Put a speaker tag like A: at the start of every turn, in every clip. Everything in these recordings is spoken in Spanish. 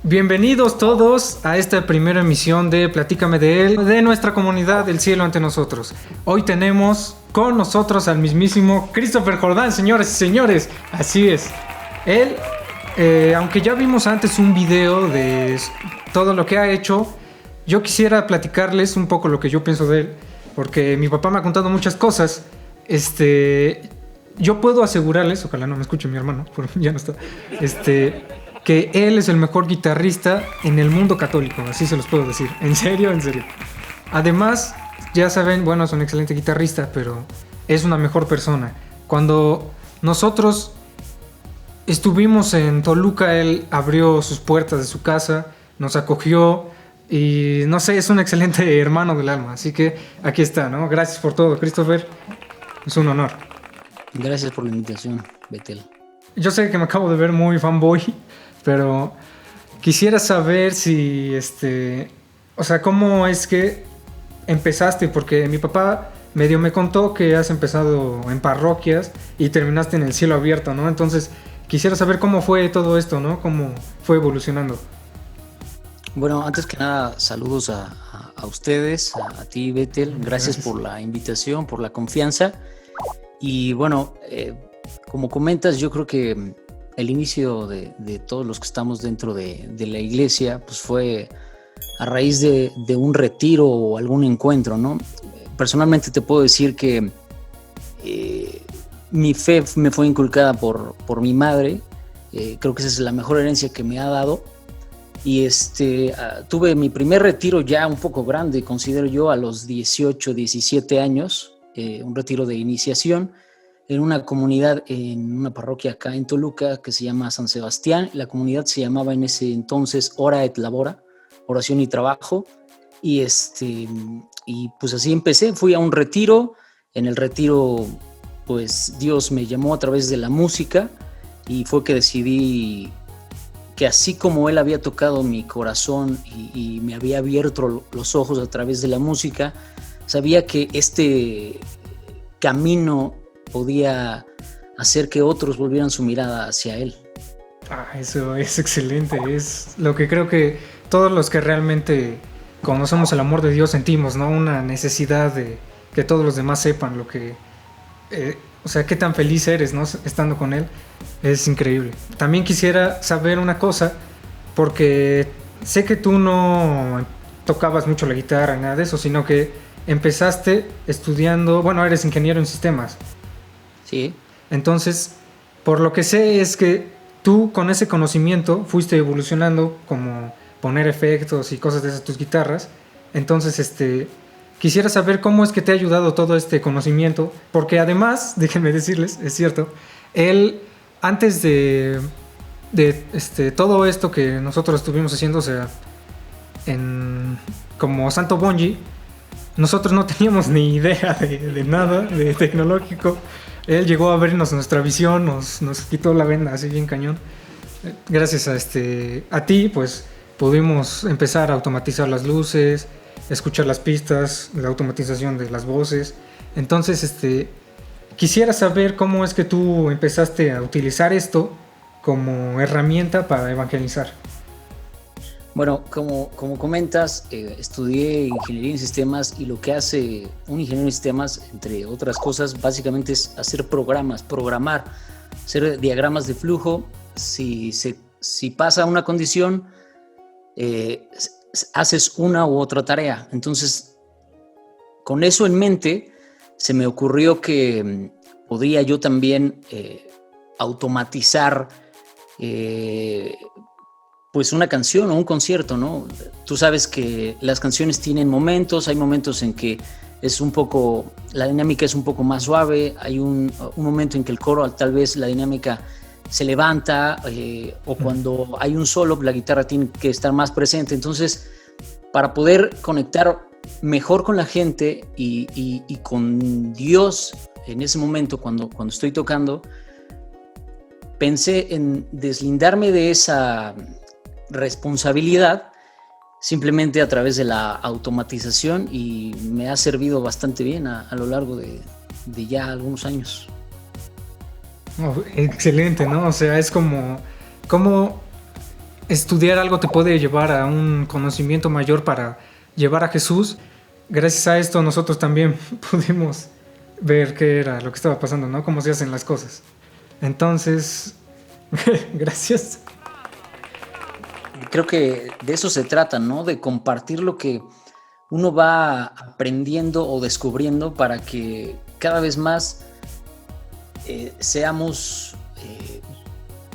A: Bienvenidos todos a esta primera emisión de Platícame de él, de nuestra comunidad del cielo ante nosotros. Hoy tenemos con nosotros al mismísimo Christopher Jordán, señoras y señores. Así es. Él, aunque ya vimos antes un video de todo lo que ha hecho, yo quisiera platicarles un poco lo que yo pienso de él, porque mi papá me ha contado muchas cosas. Yo puedo asegurarles, ojalá no me escuche mi hermano, pero ya no está, que él es el mejor guitarrista en el mundo católico, así se los puedo decir, en serio, en serio. Además, ya saben, bueno, es un excelente guitarrista, pero es una mejor persona. Cuando nosotros estuvimos en Toluca, él abrió sus puertas de su casa, nos acogió y no sé, es un excelente hermano del alma, así que aquí está, ¿no? Gracias por todo, Christopher, es un honor.
B: Gracias por la invitación, Betel.
A: Yo sé que me acabo de ver muy fanboy, pero quisiera saber si, o sea, ¿cómo es que empezaste? Porque mi papá medio me contó que has empezado en parroquias y terminaste en el cielo abierto, ¿no? Entonces, quisiera saber cómo fue todo esto, ¿no? Cómo fue evolucionando.
B: Bueno, antes que nada, saludos a ustedes, a ti, Betel. Gracias por la invitación, por la confianza. Y bueno, como comentas, yo creo que el inicio de todos los que estamos dentro de la iglesia, pues fue a raíz de un retiro o algún encuentro, ¿no? Personalmente te puedo decir que mi fe me fue inculcada por mi madre. Creo que esa es la mejor herencia que me ha dado. Y tuve mi primer retiro ya un poco grande, considero yo, a los 18, 17 años, un retiro de iniciación en una comunidad, en una parroquia acá en Toluca que se llama San Sebastián. La comunidad se llamaba en ese entonces Ora et Labora, oración y trabajo. Y pues así empecé, fui a un retiro. En el retiro, pues Dios me llamó a través de la música y fue que decidí que así como Él había tocado mi corazón y me había abierto los ojos a través de la música, sabía que este camino podía hacer que otros volvieran su mirada hacia Él.
A: Eso es excelente, es lo que creo que todos los que realmente conocemos el amor de Dios sentimos, ¿no? Una necesidad de que todos los demás sepan lo que, o sea, qué tan feliz eres, ¿no? Estando con Él, es increíble. También quisiera saber una cosa, porque sé que tú no tocabas mucho la guitarra ni nada de eso, sino que empezaste estudiando, bueno, eres ingeniero en sistemas.
B: Sí.
A: Entonces, por lo que sé es que tú con ese conocimiento fuiste evolucionando, como poner efectos y cosas de esas tus guitarras. Entonces, quisiera saber cómo es que te ha ayudado todo este conocimiento, porque además, déjenme decirles, es cierto, él antes de todo esto que nosotros estuvimos haciendo, o sea, como Santo Bonji, nosotros no teníamos ni idea de nada de tecnológico. Él llegó a vernos nuestra visión, nos quitó la venda así bien cañón. Gracias a ti, pues pudimos empezar a automatizar las luces, escuchar las pistas, la automatización de las voces. Entonces, quisiera saber cómo es que tú empezaste a utilizar esto como herramienta para evangelizar.
B: Bueno, como comentas, estudié ingeniería en sistemas y lo que hace un ingeniero en sistemas, entre otras cosas, básicamente es hacer programar, hacer diagramas de flujo. Si pasa una condición, haces una u otra tarea. Entonces, con eso en mente, se me ocurrió que podría yo también automatizar pues una canción o un concierto, ¿no? Tú sabes que las canciones tienen momentos, hay momentos en que la dinámica es un poco más suave, hay un momento en que el coro tal vez la dinámica se levanta, o cuando hay un solo, la guitarra tiene que estar más presente. Entonces, para poder conectar mejor con la gente y con Dios en ese momento, cuando estoy tocando, pensé en deslindarme de esa responsabilidad simplemente a través de la automatización, y me ha servido bastante bien a lo largo de ya algunos años.
A: Oh, excelente, ¿no? O sea, es como estudiar algo te puede llevar a un conocimiento mayor para llevar a Jesús, gracias a esto nosotros también pudimos ver qué era lo que estaba pasando, ¿no? Cómo se hacen las cosas. Entonces, gracias.
B: Creo que de eso se trata, ¿no? De compartir lo que uno va aprendiendo o descubriendo para que cada vez más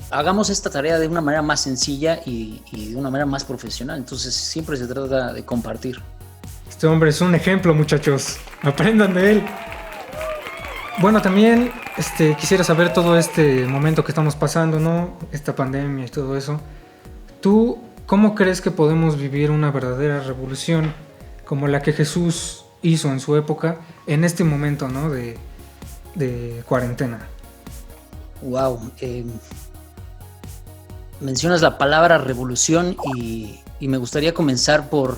B: hagamos esta tarea de una manera más sencilla y de una manera más profesional. Entonces siempre se trata de compartir.
A: Este hombre es un ejemplo, muchachos. Aprendan de él. Bueno, también quisiera saber todo este momento que estamos pasando, ¿no? Esta pandemia y todo eso. ¿Tú cómo crees que podemos vivir una verdadera revolución como la que Jesús hizo en su época en este momento, ¿no? de cuarentena?
B: Wow. Mencionas la palabra revolución y me gustaría comenzar por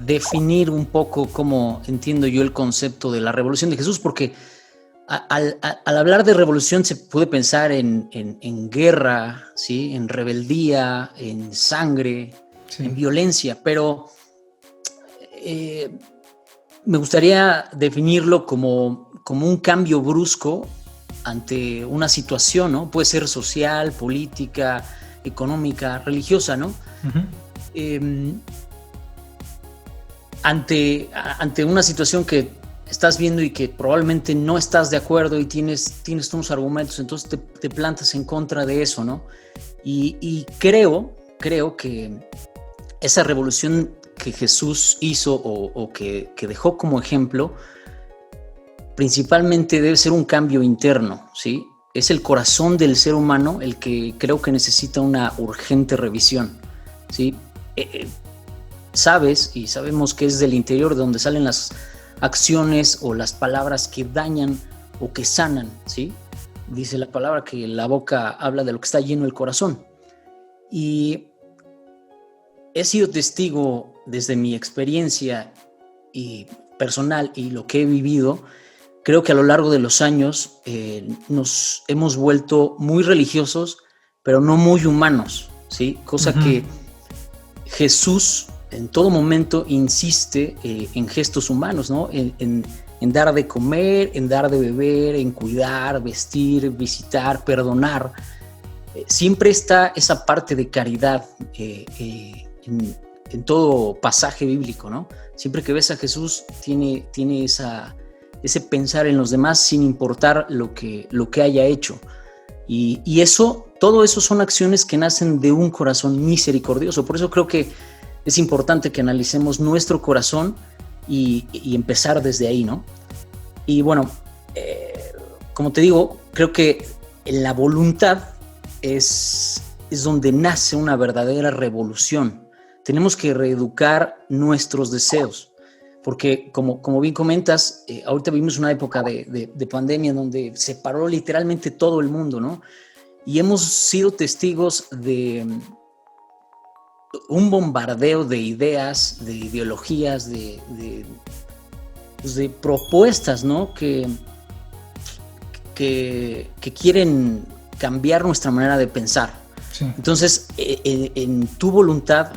B: definir un poco cómo entiendo yo el concepto de la revolución de Jesús, porque al hablar de revolución se puede pensar en guerra, ¿sí? En rebeldía, en sangre, sí, en violencia, pero me gustaría definirlo como un cambio brusco ante una situación, ¿no? Puede ser social, política, económica, religiosa, ¿no? Uh-huh. Ante una situación que estás viendo y que probablemente no estás de acuerdo y tienes unos argumentos, entonces te plantas en contra de eso, ¿no? Y creo que esa revolución que Jesús hizo o que dejó como ejemplo, principalmente debe ser un cambio interno, ¿sí? Es el corazón del ser humano el que creo que necesita una urgente revisión, ¿sí? Sabes y sabemos que es del interior de donde salen las acciones o las palabras que dañan o que sanan, ¿sí? Dice la palabra que la boca habla de lo que está lleno el corazón. Y he sido testigo desde mi experiencia y personal y lo que he vivido. Creo que a lo largo de los años nos hemos vuelto muy religiosos, pero no muy humanos, ¿sí? Cosa uh-huh. que Jesús en todo momento insiste en gestos humanos, ¿no? En dar de comer, en dar de beber, en cuidar, vestir, visitar, perdonar. Siempre está esa parte de caridad en todo pasaje bíblico, ¿no? Siempre que ves a Jesús tiene ese pensar en los demás sin importar lo que haya hecho. Y todo eso son acciones que nacen de un corazón misericordioso. Por eso creo que es importante que analicemos nuestro corazón y empezar desde ahí, ¿no? Y bueno, como te digo, creo que la voluntad es donde nace una verdadera revolución. Tenemos que reeducar nuestros deseos, porque como bien comentas, ahorita vivimos una época de pandemia donde se paró literalmente todo el mundo, ¿no? Y hemos sido testigos de un bombardeo de ideas, de ideologías, de propuestas, ¿no? Que quieren cambiar nuestra manera de pensar. Sí. Entonces, en tu voluntad,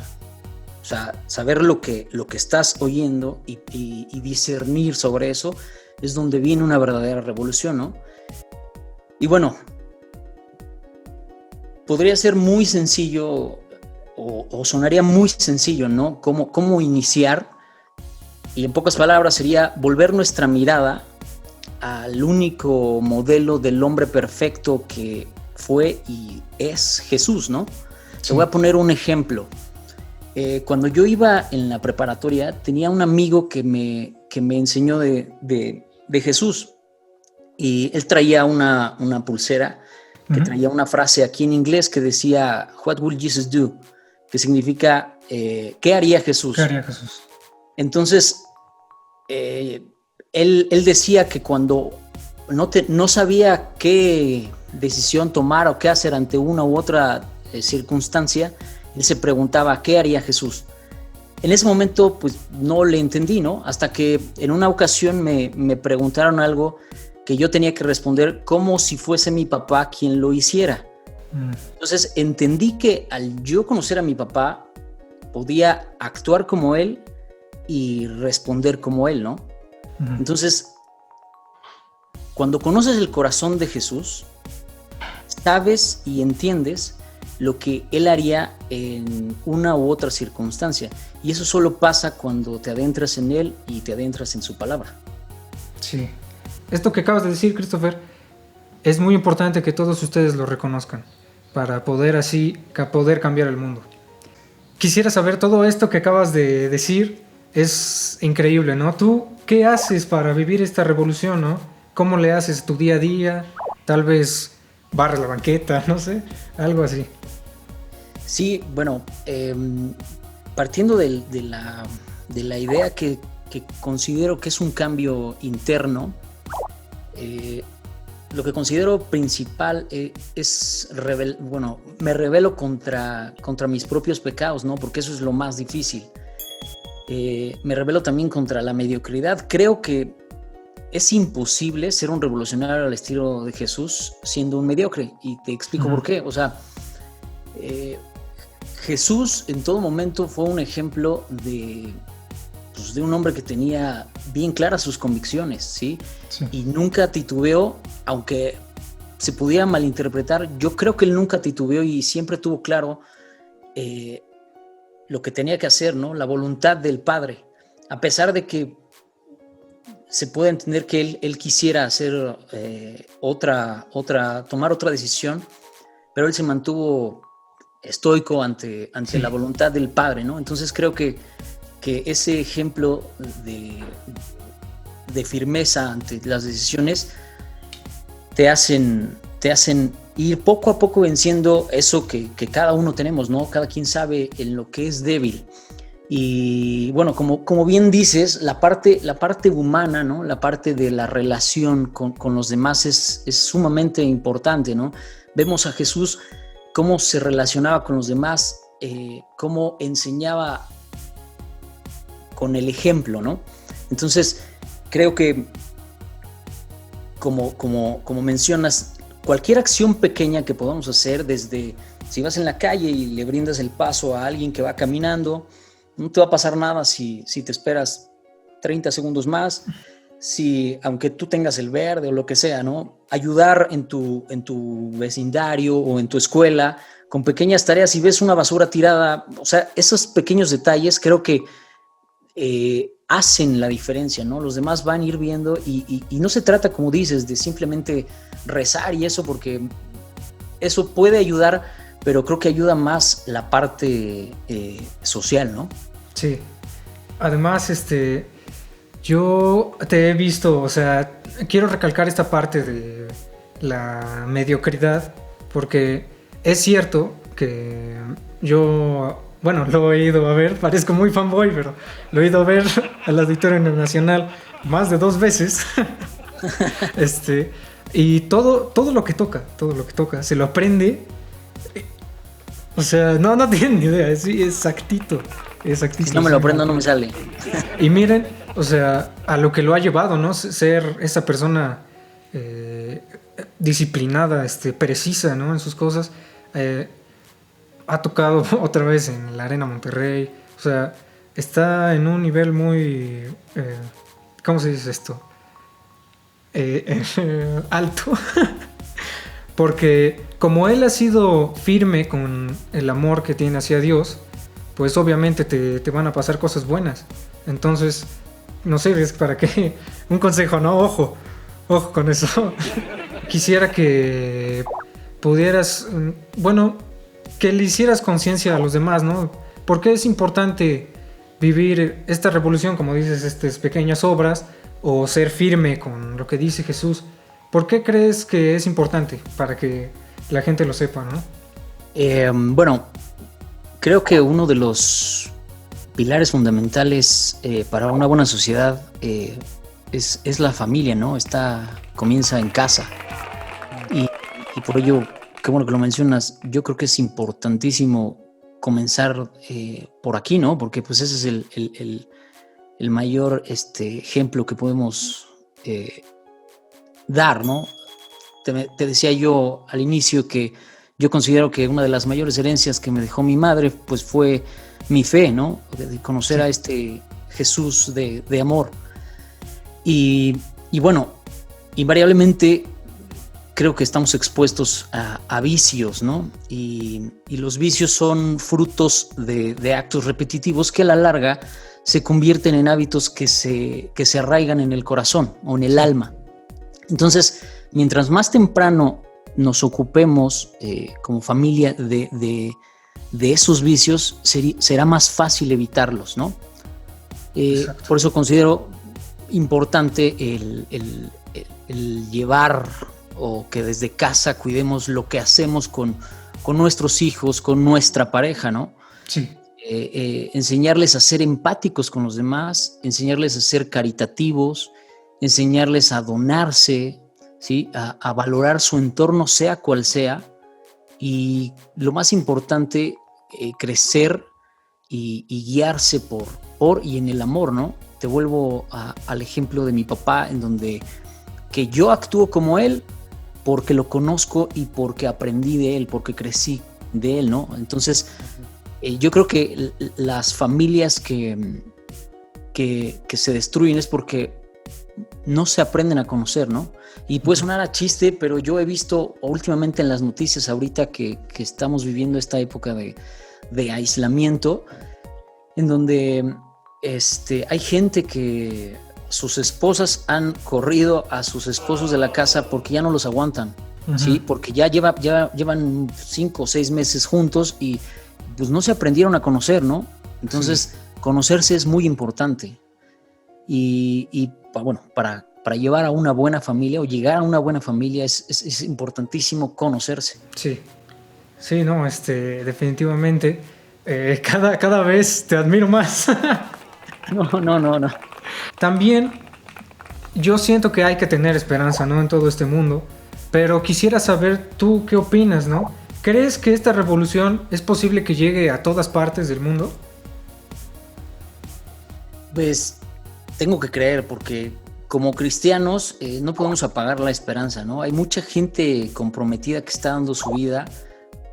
B: o sea, saber lo que estás oyendo y discernir sobre eso es donde viene una verdadera revolución, ¿no? Y bueno, podría ser muy sencillo o sonaría muy sencillo, ¿no? ¿Cómo iniciar? Y en pocas palabras sería volver nuestra mirada al único modelo del hombre perfecto que fue y es Jesús, ¿no? Sí. Te voy a poner un ejemplo. Cuando yo iba en la preparatoria, tenía un amigo que me enseñó de Jesús. Y él traía una pulsera que traía una frase aquí en inglés que decía, "What will Jesus do?", que significa, ¿qué haría Jesús?
A: ¿Qué haría Jesús?
B: Entonces, él decía que cuando no sabía qué decisión tomar o qué hacer ante una u otra circunstancia, él se preguntaba, ¿qué haría Jesús? En ese momento, pues, no le entendí, ¿no? Hasta que en una ocasión me preguntaron algo que yo tenía que responder como si fuese mi papá quien lo hiciera. Entonces entendí que al yo conocer a mi papá, podía actuar como él y responder como él, ¿no? Entonces, cuando conoces el corazón de Jesús, sabes y entiendes lo que Él haría en una u otra circunstancia. Y eso solo pasa cuando te adentras en Él y te adentras en su palabra.
A: Sí. Esto que acabas de decir, Christopher, es muy importante que todos ustedes lo reconozcan para poder así poder cambiar el mundo. Quisiera saber, todo esto que acabas de decir es increíble, ¿no? ¿Tú qué haces para vivir esta revolución, no? ¿Cómo le haces tu día a día? Tal vez barres la banqueta, no sé, algo así.
B: Sí, bueno, partiendo de la idea que considero que es un cambio interno, lo que considero principal es me rebelo contra mis propios pecados, ¿no? Porque eso es lo más difícil. Me rebelo también contra la mediocridad. Creo que es imposible ser un revolucionario al estilo de Jesús siendo un mediocre. Y te explico por qué. O sea, Jesús en todo momento fue un ejemplo de un hombre que tenía bien claras sus convicciones, ¿sí? Sí. Y nunca titubeó, aunque se pudiera malinterpretar. Yo creo que él nunca titubeó y siempre tuvo claro lo que tenía que hacer, ¿no? La voluntad del Padre. A pesar de que se puede entender que él quisiera hacer tomar otra decisión, pero él se mantuvo estoico ante sí, la voluntad del Padre, ¿no? Entonces creo que ese ejemplo de firmeza ante las decisiones te hacen ir poco a poco venciendo eso que cada uno tenemos, ¿no? Cada quien sabe en lo que es débil. Y bueno, como bien dices, la parte humana, ¿no? La parte de la relación con los demás es sumamente importante, ¿no? Vemos a Jesús cómo se relacionaba con los demás, cómo enseñaba con el ejemplo, ¿no? Entonces, creo que, como mencionas, cualquier acción pequeña que podamos hacer, desde si vas en la calle y le brindas el paso a alguien que va caminando, no te va a pasar nada si te esperas 30 segundos más, aunque tú tengas el verde o lo que sea, ¿no? Ayudar en tu vecindario o en tu escuela con pequeñas tareas. Si ves una basura tirada, o sea, esos pequeños detalles creo que hacen la diferencia, ¿no? Los demás van a ir viendo y no se trata, como dices, de simplemente rezar y eso, porque eso puede ayudar, pero creo que ayuda más la parte social, ¿no?
A: Sí. Además, yo te he visto, o sea, quiero recalcar esta parte de la mediocridad, porque es cierto que yo, bueno, lo he ido a ver, parezco muy fanboy, pero lo he ido a ver al Auditorio Nacional más de 2 veces. Y todo lo que toca, se lo aprende. O sea, no tienen ni idea, es exactito.
B: Si no me lo aprendo, no me sale.
A: Y miren, o sea, a lo que lo ha llevado, ¿no? Ser esa persona disciplinada, precisa, ¿no? En sus cosas. Ha tocado otra vez en la Arena Monterrey. O sea, está en un nivel muy... ¿cómo se dice esto? Alto. Porque como él ha sido firme con el amor que tiene hacia Dios, pues obviamente te van a pasar cosas buenas. Entonces, no sé, es para qué. Un consejo, ¿no? Ojo con eso. Quisiera que pudieras, bueno, que le hicieras conciencia a los demás, ¿no? Porque es importante vivir esta revolución, como dices, estas pequeñas obras, o ser firme con lo que dice Jesús. ¿Por qué crees que es importante? Para que la gente lo sepa, ¿no?
B: Bueno, creo que uno de los pilares fundamentales para una buena sociedad es la familia, ¿no? Comienza en casa. Y por ello, qué bueno que lo mencionas, yo creo que es importantísimo comenzar por aquí, ¿no? Porque pues ese es el mayor ejemplo que podemos dar, ¿no? Te decía yo al inicio que Yo considero que una de las mayores herencias que me dejó mi madre, pues fue mi fe, ¿no? De conocer a este Jesús de amor. Y bueno, invariablemente creo que estamos expuestos a vicios, ¿no? Y los vicios son frutos de actos repetitivos que a la larga se convierten en hábitos que se arraigan en el corazón o en el alma. Entonces, mientras más temprano nos ocupemos como familia de esos vicios, será más fácil evitarlos, ¿no? Por eso considero importante el llevar o que desde casa cuidemos lo que hacemos con nuestros hijos, con nuestra pareja, ¿no?
A: Sí.
B: Enseñarles a ser empáticos con los demás, enseñarles a ser caritativos, enseñarles a donarse, ¿sí? A valorar su entorno, sea cual sea, y lo más importante, crecer y guiarse por y en el amor, ¿no? Te vuelvo al ejemplo de mi papá, en donde que yo actúo como él porque lo conozco y porque aprendí de él, porque crecí de él, ¿no? Entonces, yo creo que las familias que se destruyen es porque no se aprenden a conocer, ¿no? Y puede sonar a chiste, pero yo he visto últimamente en las noticias ahorita que estamos viviendo esta época de aislamiento, en donde hay gente que sus esposas han corrido a sus esposos de la casa porque ya no los aguantan, ¿sí? Porque ya llevan 5 o 6 meses juntos y pues no se aprendieron a conocer, ¿no? Entonces, conocerse es muy importante. Y bueno, para llevar a una buena familia o llegar a una buena familia es importantísimo conocerse.
A: Sí, no, definitivamente. Cada vez te admiro más.
B: No.
A: También yo siento que hay que tener esperanza, ¿no? En todo este mundo. Pero quisiera saber tú qué opinas, ¿no? ¿Crees que esta revolución es posible que llegue a todas partes del mundo?
B: Pues tengo que creer, porque como cristianos no podemos apagar la esperanza, ¿no? Hay mucha gente comprometida que está dando su vida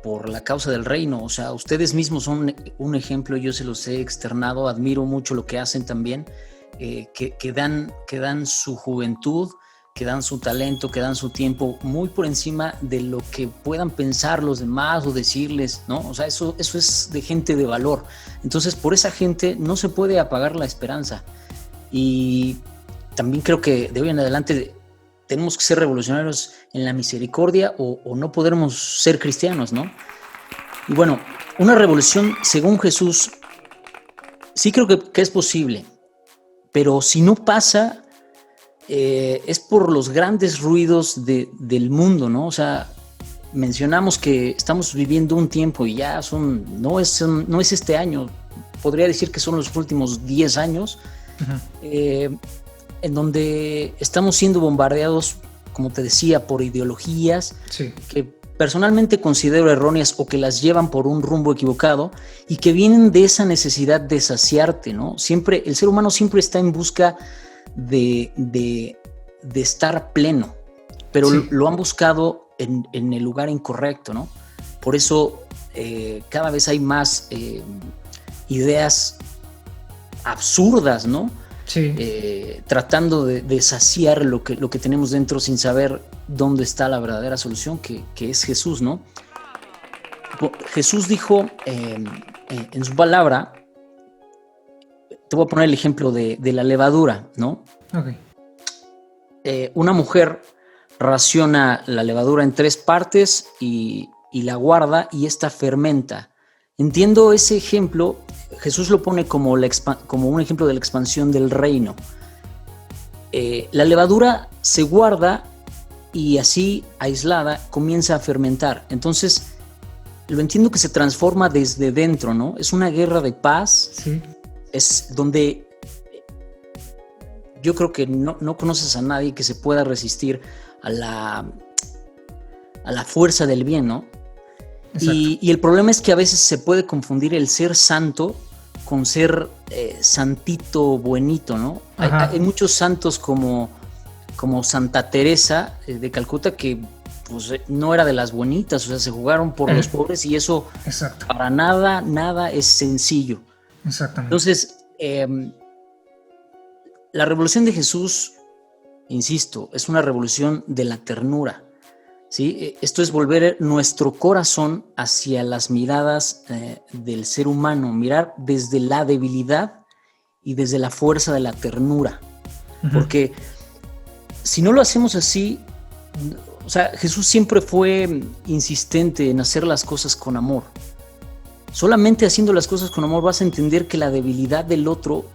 B: por la causa del reino. O sea, ustedes mismos son un ejemplo, yo se los he externado, admiro mucho lo que hacen también, que dan su juventud, que dan su talento, que dan su tiempo muy por encima de lo que puedan pensar los demás o decirles, ¿no? O sea, eso es de gente de valor. Entonces, por esa gente no se puede apagar la esperanza. Y también creo que de hoy en adelante tenemos que ser revolucionarios en la misericordia o no podremos ser cristianos, ¿no? Y bueno, una revolución según Jesús sí creo que es posible, pero si no pasa, es por los grandes ruidos del mundo, ¿no? O sea, mencionamos que estamos viviendo un tiempo y ya no es este año, podría decir que son los últimos 10 años, en donde estamos siendo bombardeados, como te decía, por ideologías que personalmente considero erróneas o que las llevan por un rumbo equivocado y que vienen de esa necesidad de saciarte, ¿no? Siempre, el ser humano siempre está en busca de estar pleno, pero lo han buscado en el lugar incorrecto, ¿no? Por eso cada vez hay más ideas absurdas, ¿no? Tratando de saciar lo que tenemos dentro sin saber dónde está la verdadera solución, que es Jesús, ¿no? Jesús dijo en su palabra, te voy a poner el ejemplo de la levadura, ¿no? Una mujer raciona la levadura en 3 partes y la guarda y esta fermenta. Entiendo ese ejemplo, Jesús lo pone como un ejemplo de la expansión del reino. La levadura se guarda y así, aislada, comienza a fermentar. Entonces, lo entiendo que se transforma desde dentro, ¿no? Es una guerra de paz. Es donde yo creo que no conoces a nadie que se pueda resistir a la fuerza del bien, ¿no? Y el problema es que a veces se puede confundir el ser santo con ser santito, buenito, ¿no? Hay muchos santos como Santa Teresa de Calcuta que pues no era de las bonitas, o sea, se jugaron por los pobres y eso
A: Exacto.
B: para nada es sencillo.
A: Exactamente.
B: Entonces, la revolución de Jesús, insisto, es una revolución de la ternura, ¿sí? Esto es volver nuestro corazón hacia las miradas del ser humano, mirar desde la debilidad y desde la fuerza de la ternura. Porque si no lo hacemos así, o sea, Jesús siempre fue insistente en hacer las cosas con amor. Solamente haciendo las cosas con amor vas a entender que la debilidad del otro,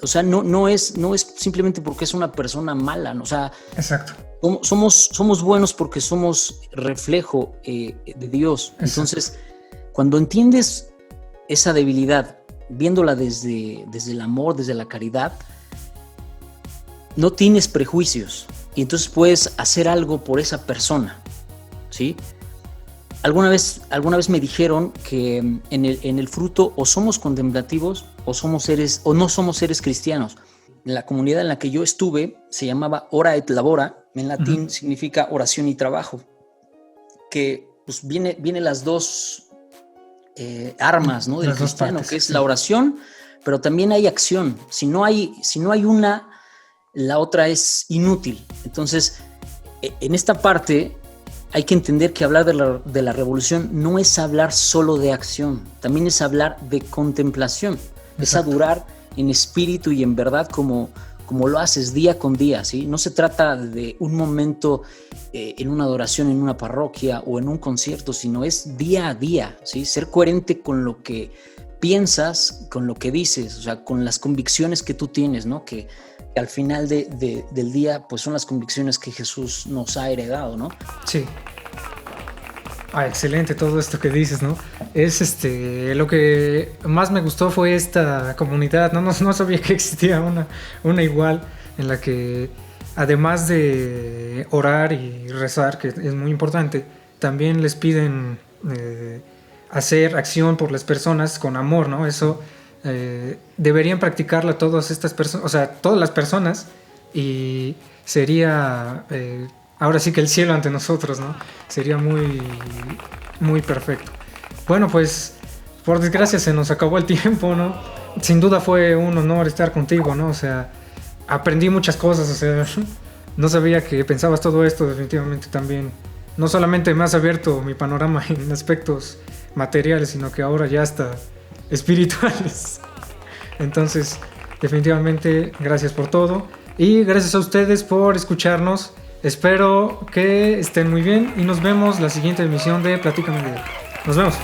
B: o sea, no es simplemente porque es una persona mala, ¿no? O sea,
A: exacto.
B: Somos buenos porque somos reflejo de Dios. Exacto. Entonces, cuando entiendes esa debilidad, viéndola desde el amor, desde la caridad, no tienes prejuicios y entonces puedes hacer algo por esa persona, ¿sí? Alguna vez me dijeron que en el fruto o somos contemplativos o no somos seres cristianos. En la comunidad en la que yo estuve se llamaba Ora et Labora, en latín significa oración y trabajo, que pues viene las dos armas, ¿no? Del cristiano, partes, que es la oración, pero también hay acción. Si no hay una, la otra es inútil. Entonces, en esta parte hay que entender que hablar de la revolución no es hablar solo de acción, también es hablar de contemplación. Exacto. Es adorar en espíritu y en verdad como lo haces día con día, ¿sí? No se trata de un momento en una adoración en una parroquia o en un concierto, sino es día a día, ¿sí? Ser coherente con lo que piensas, con lo que dices, o sea, con las convicciones que tú tienes, ¿no? Que al final del día, pues son las convicciones que Jesús nos ha heredado, ¿no?
A: Sí. Excelente todo esto que dices, ¿no? Es lo que más me gustó fue esta comunidad, no sabía que existía una igual en la que además de orar y rezar, que es muy importante, también les piden hacer acción por las personas con amor, ¿no? Eso deberían practicarla todas estas personas, o sea, todas las personas, y sería ahora sí que el cielo ante nosotros, ¿no? Sería muy, muy perfecto. Bueno, pues por desgracia se nos acabó el tiempo, ¿no? Sin duda fue un honor estar contigo, ¿no? O sea, aprendí muchas cosas, o sea, no sabía que pensabas todo esto, definitivamente también. No solamente me has abierto mi panorama en aspectos materiales, sino que ahora ya hasta espirituales. Entonces, definitivamente, gracias por todo. Y gracias a ustedes por escucharnos. Espero que estén muy bien y nos vemos la siguiente emisión de Platícame de Dios. Nos vemos.